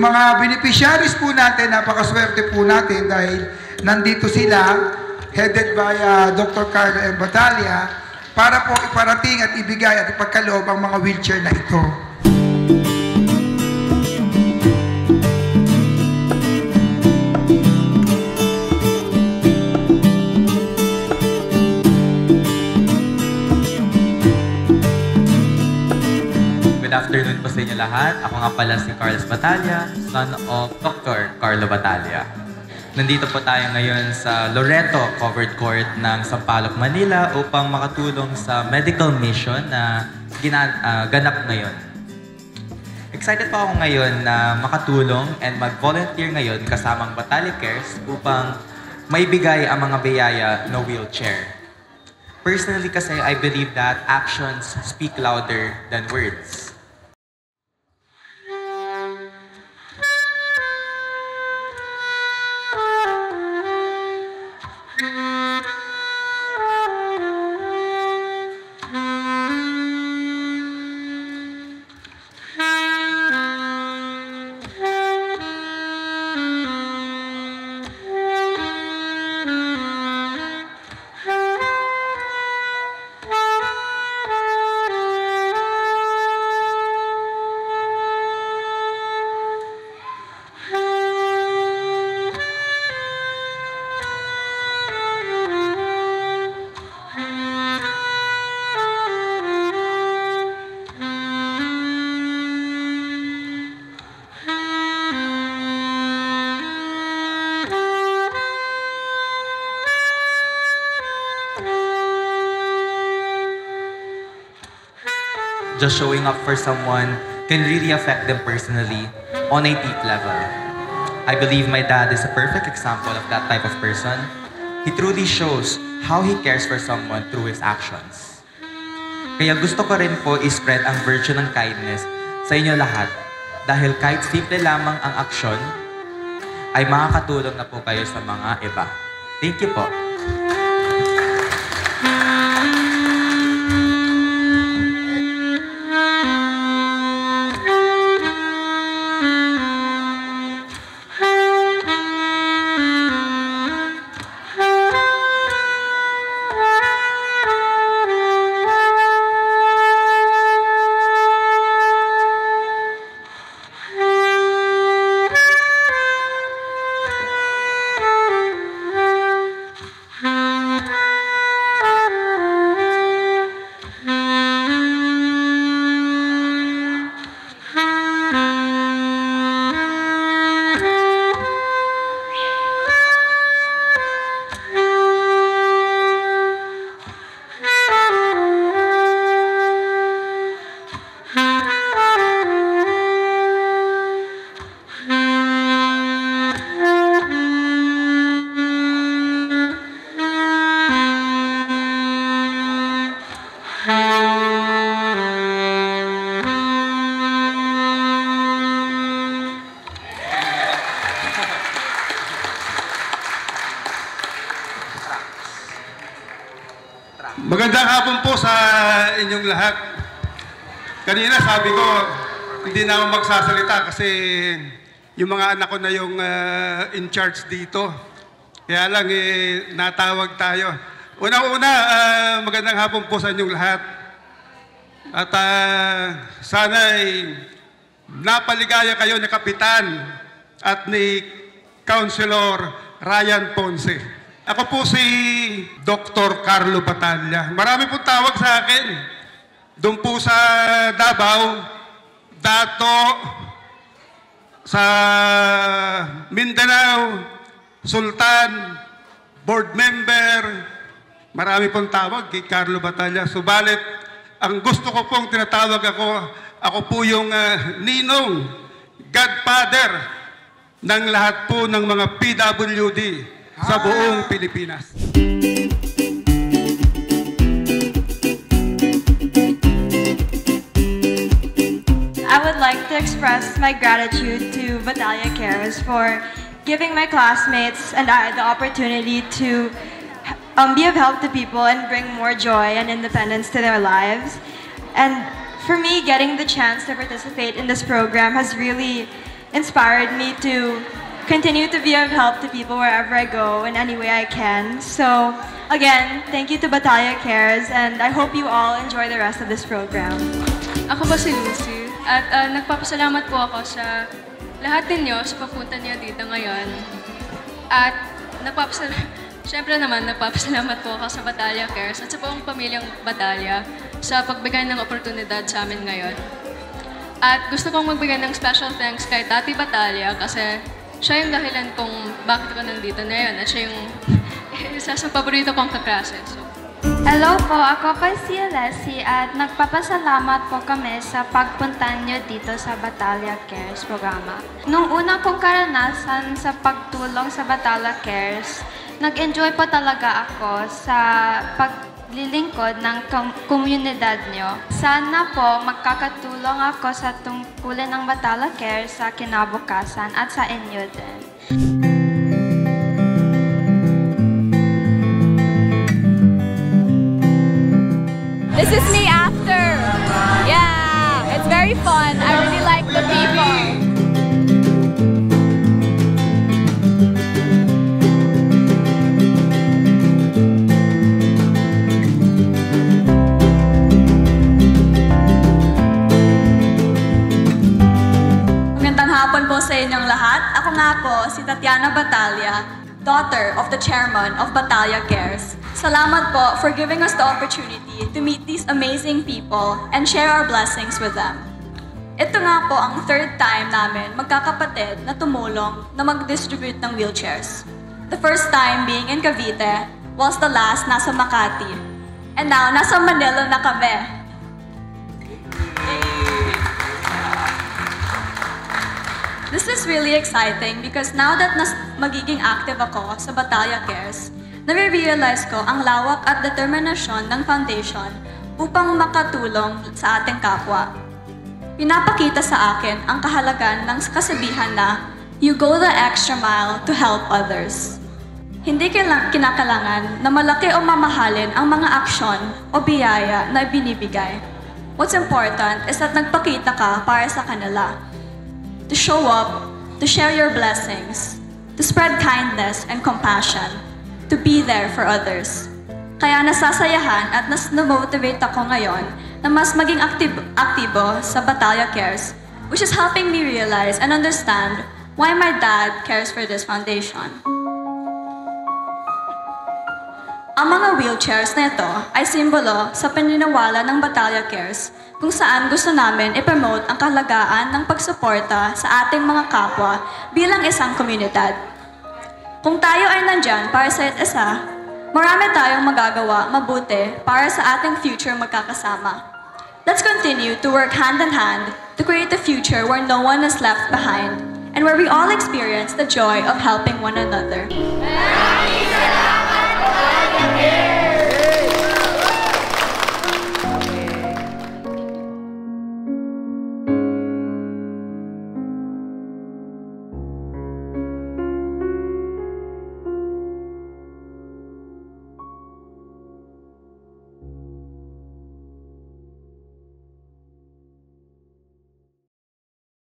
mga beneficiaries po natin, napakaswerte po natin dahil nandito sila, headed by Dr. Carlo M. Batalla, para po iparating at ibigay at ipagkaloob ang mga wheelchair na ito. Good afternoon po sa inyo lahat. Ako nga pala si Carlos Batalla, son of Dr. Carlo Batalla. Nandito po tayo ngayon sa Loreto Covered Court ng Sampaloc, Manila upang makatulong sa medical mission na ganap ngayon. Excited po ako ngayon na makatulong and mag-volunteer ngayon kasamang Batalla Cares upang maibigay ang mga biyaya na wheelchair. Personally kasi, I believe that actions speak louder than words. Just showing up for someone can really affect them personally on a deep level. I believe my dad is a perfect example of that type of person. He truly shows how he cares for someone through his actions. Kaya gusto ko rin po i-spread ang virtue ng kindness sa inyo lahat dahil kahit simple lamang ang aksyon, ay makakatulong na po kayo sa mga iba. Thank you po. Magandang hapon po sa inyong lahat. Kanina sabi ko, hindi na ako magsasalita kasi yung mga anak ko na yung in charge dito. Kaya lang, natawag tayo. Una-una, magandang hapon po sa inyong lahat. At sana napaligaya kayo ni Kapitan at ni Councilor Ryan Ponce. Ako po si Dr. Carlo Batalla. Marami pong tawag sa akin. Doon po sa Davao, Dato, sa Mindanao, Sultan, board member. Marami pong tawag kay Carlo Batalla. Subalit, ang gusto ko pong tinatawag ako po yung ninong, godfather ng lahat po ng mga PWD sa buong Pilipinas. I would like to express my gratitude to Batalla Cares for giving my classmates and I the opportunity to be of help to people and bring more joy and independence to their lives. And for me, getting the chance to participate in this program has really inspired me to continue to be of help to people wherever I go in any way I can. So, again, thank you to Batalya Cares, and I hope you all enjoy the rest of this program. Ako po si Lucy at nagpapasalamat po ako sa lahat ninyo sa papunta niyo dito ngayon. At syempre naman, nagpapasalamat po ako sa Batalya Cares at sa buong pamilyang Batalya sa pagbigay ng oportunidad sa amin ngayon. At gusto kong magbigay ng special thanks kay Tati Batalya kasi siya yung dahilan kung bakit ako nandito ngayon at siya yung isa sa paborito kong kaklase. So, Hello po, ako po si Alessi at nagpapasalamat po kami sa pagpunta niyo dito sa Batalya Cares programa. Nung una kong karanasan sa pagtulong sa Batalya Cares, nag-enjoy po talaga ako sa paglilingkod ng komunidad niyo. Sana po magkakatulong ako sa tungkulin ng Batalya Cares sa kinabukasan at sa inyo din. This is me after. Yeah, it's very fun. I really like the people. Magandang hapon po sa inyong lahat. Ako nga po si Tatiana Batalya, daughter of the chairman of Batalya Cares. Salamat po for giving us the opportunity to meet these amazing people and share our blessings with them. Ito nga po ang third time namin magkakapatid na tumulong na mag-distribute ng wheelchairs. The first time being in Cavite, whilst the last nasa Makati. And now, nasa Manila na kami. This is really exciting because now that magiging active ako sa Batalya Cares, nare-realize ko ang lawak at determinasyon ng foundation upang makatulong sa ating kapwa. Pinapakita sa akin ang kahalagan ng kasabihan na, you go the extra mile to help others. Hindi kinakailangan na malaki o mamahalin ang mga aksyon o biyaya na binibigay. What's important is that nagpakita ka para sa kanila. To show up, to share your blessings, to spread kindness and compassion, to be there for others. Kaya nasasayahan at na-motivate ako ngayon na mas maging aktibo sa Batalya Cares, which is helping me realize and understand why my dad cares for this foundation. Ang mga wheelchairs na ito ay simbolo sa paniniwala ng Batalya Cares kung saan gusto namin i-promote ang kahalagaan ng pagsuporta sa ating mga kapwa bilang isang komunidad. Kung tayo ay nandyan para sa isa't isa, marami tayong magagawa mabuti para sa ating future magkakasama. Let's continue to work hand in hand to create a future where no one is left behind and where we all experience the joy of helping one another. Maraming salamat po,